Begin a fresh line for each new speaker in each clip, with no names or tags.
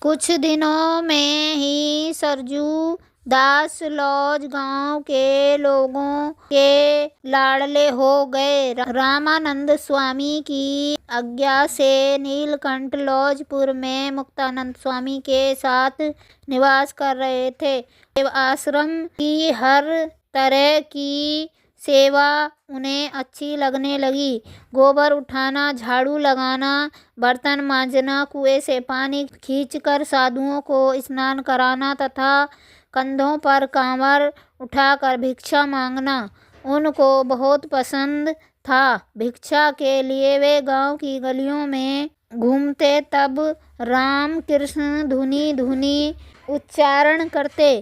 कुछ दिनों में ही सरजू दास लॉज गांव के लोगों के लाडले हो गए। रामानंद स्वामी की आज्ञा से नीलकंठ लॉजपुर में मुक्तानंद स्वामी के साथ निवास कर रहे थे। आश्रम की हर तरह की सेवा उन्हें अच्छी लगने लगी। गोबर उठाना, झाड़ू लगाना, बर्तन मांजना, कुएं से पानी खींचकर साधुओं को स्नान कराना तथा कंधों पर कांवर उठाकर भिक्षा मांगना उनको बहुत पसंद था। भिक्षा के लिए वे गांव की गलियों में घूमते, तब राम कृष्ण धुनी धुनी उच्चारण करते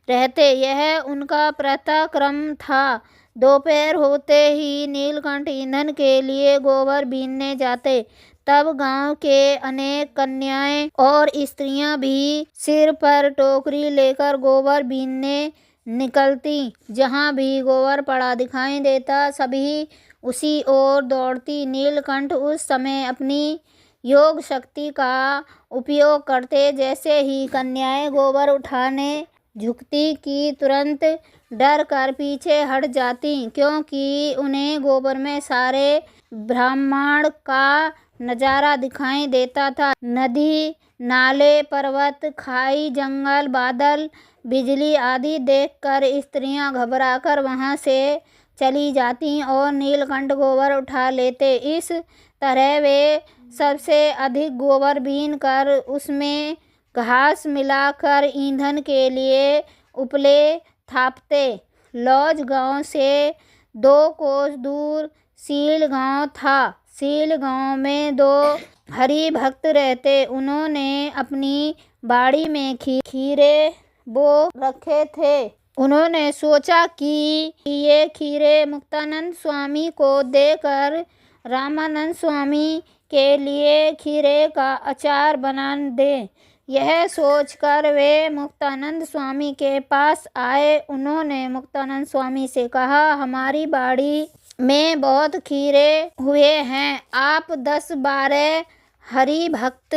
रहते। यह उनका प्रातः क्रम था। दोपहर होते ही नीलकंठ ईंधन के लिए गोबर बीनने जाते। तब गांव के अनेक कन्याएं और स्त्रियां भी सिर पर टोकरी लेकर गोबर बीनने निकलती। जहां भी गोबर पड़ा दिखाई देता, सभी उसी ओर दौड़ती। नीलकंठ उस समय अपनी योग शक्ति का उपयोग करते। जैसे ही कन्याएं गोबर उठाने झुकती कि तुरंत डर कर पीछे हट जाती, क्योंकि उन्हें गोबर में सारे ब्रह्मांड का नजारा दिखाई देता था। नदी, नाले, पर्वत, खाई, जंगल, बादल, बिजली आदि देखकर स्त्रियां घबराकर वहां से चली जाती और नीलकंठ गोबर उठा लेते। इस तरह वे सबसे अधिक गोबर बीन कर उसमें घास मिलाकर ईंधन के लिए उपले थापते। लॉज गांव से 2 कोस दूर सील गांव था। सील गांव में 2 हरि भक्त रहते। उन्होंने अपनी बाड़ी में खीरे बो रखे थे। उन्होंने सोचा कि ये खीरे मुक्तानंद स्वामी को देकर रामानंद स्वामी के लिए खीरे का अचार बना दें। यह सोचकर वे मुक्तानंद स्वामी के पास आए। उन्होंने मुक्तानंद स्वामी से कहा, हमारी बाड़ी में बहुत खीरे हुए हैं, आप 10-12 हरि भक्त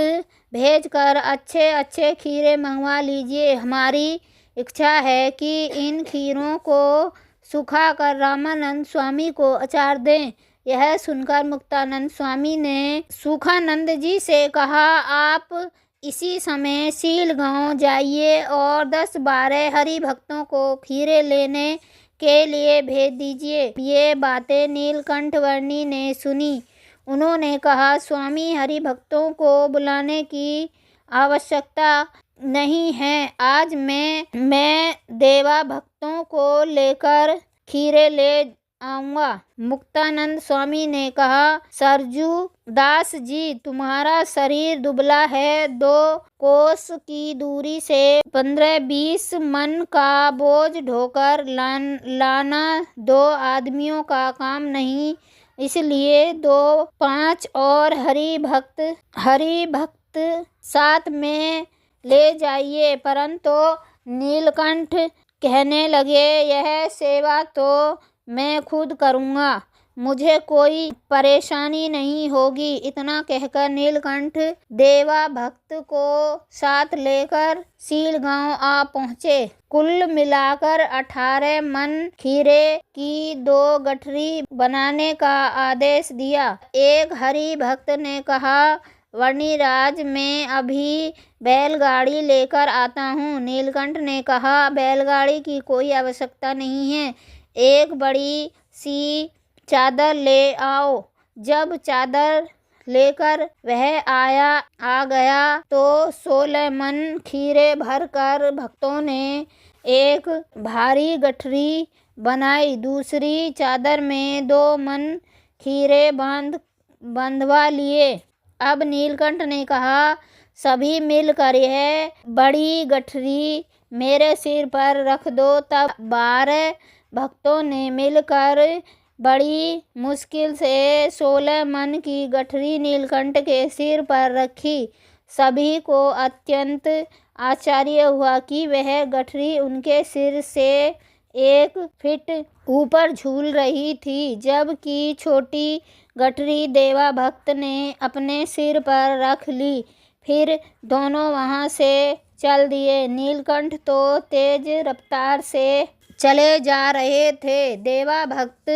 भेजकर अच्छे अच्छे खीरे मंगवा लीजिए। हमारी इच्छा है कि इन खीरों को सुखाकर रामानंद स्वामी को अचार दें। यह सुनकर मुक्तानंद स्वामी ने सुखानंद जी से कहा, आप इसी समय सील गांव जाइए और 10-12 हरि भक्तों को खीरे लेने के लिए भेज दीजिए। ये बातें नीलकंठ वर्णी ने सुनी। उन्होंने कहा, स्वामी, हरि भक्तों को बुलाने की आवश्यकता नहीं है। आज मैं देवा भक्तों को लेकर खीरे ले आऊंगा। मुक्तानंद स्वामी ने कहा, सरजू दास जी, तुम्हारा शरीर दुबला है। 2 कोस की दूरी से 15-20 मन का बोझ ढोकर लाना 2 आदमियों का काम नहीं। इसलिए 2-5 और हरि भक्त साथ में ले जाइए। परंतु नीलकंठ कहने लगे, यह सेवा तो मैं खुद करूँगा, मुझे कोई परेशानी नहीं होगी। इतना कहकर नीलकंठ देवा भक्त को साथ लेकर सील गांव आ पहुँचे। कुल मिलाकर 18 मन खीरे की 2 गठरी बनाने का आदेश दिया। एक हरि भक्त ने कहा, वर्णिराज, मैं अभी बैलगाड़ी लेकर आता हूँ। नीलकंठ ने कहा, बैलगाड़ी की कोई आवश्यकता नहीं है, एक बड़ी सी चादर ले आओ। जब चादर लेकर वह आ गया तो 16 मन खीरे भरकर भक्तों ने एक भारी गठरी बनाई। दूसरी चादर में 2 मन खीरे बंधवा लिए। अब नीलकंठ ने कहा, सभी मिलकर यह बड़ी गठरी मेरे सिर पर रख दो। तब 12 भक्तों ने मिलकर बड़ी मुश्किल से 16 मन की गठरी नीलकंठ के सिर पर रखी। सभी को अत्यंत आश्चर्य हुआ कि वह गठरी उनके सिर से 1 फीट ऊपर झूल रही थी, जबकि छोटी गठरी देवा भक्त ने अपने सिर पर रख ली। फिर दोनों वहाँ से चल दिए। नीलकंठ तो तेज रफ्तार से चले जा रहे थे। देवा भक्त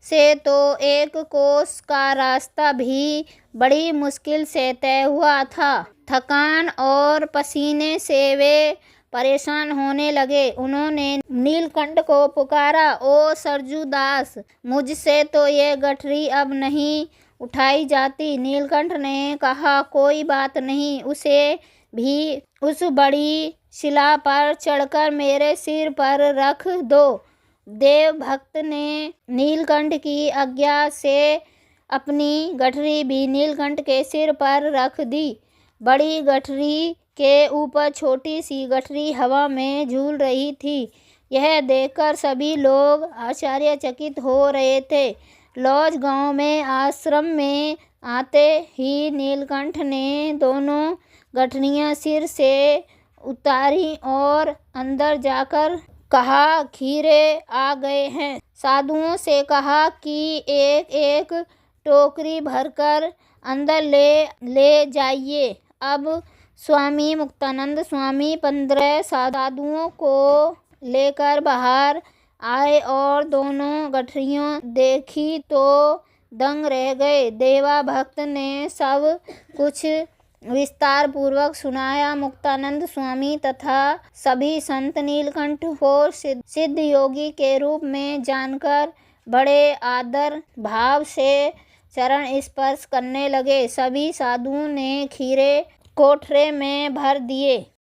से तो 1 कोस का रास्ता भी बड़ी मुश्किल से तय हुआ था। थकान और पसीने से वे परेशान होने लगे। उन्होंने नीलकंठ को पुकारा, ओ सरजू दास, मुझसे तो ये गठरी अब नहीं उठाई जाती। नीलकंठ ने कहा, कोई बात नहीं, उसे भी उस बड़ी शिला पर चढ़कर मेरे सिर पर रख दो। देव भक्त ने नीलकंठ की आज्ञा से अपनी गठरी भी नीलकंठ के सिर पर रख दी। बड़ी गठरी के ऊपर छोटी सी गठरी हवा में झूल रही थी। यह देखकर सभी लोग आश्चर्यचकित हो रहे थे। लॉज गांव में आश्रम में आते ही नीलकंठ ने दोनों गठरियां सिर से उतारी और अंदर जाकर कहा, खीरे आ गए हैं। साधुओं से कहा कि एक एक टोकरी भरकर अंदर ले जाइए। अब स्वामी मुक्तानंद स्वामी 15 साधुओं को लेकर बाहर आए और दोनों गठरियां देखी तो दंग रह गए। देवा भक्त ने सब कुछ विस्तार पूर्वक सुनाया। मुक्तानंद स्वामी तथा सभी संत नीलकंठ को सिद्ध योगी के रूप में जानकर बड़े आदर भाव से चरण स्पर्श करने लगे। सभी साधुओं ने खीरे कोठरे में भर दिए।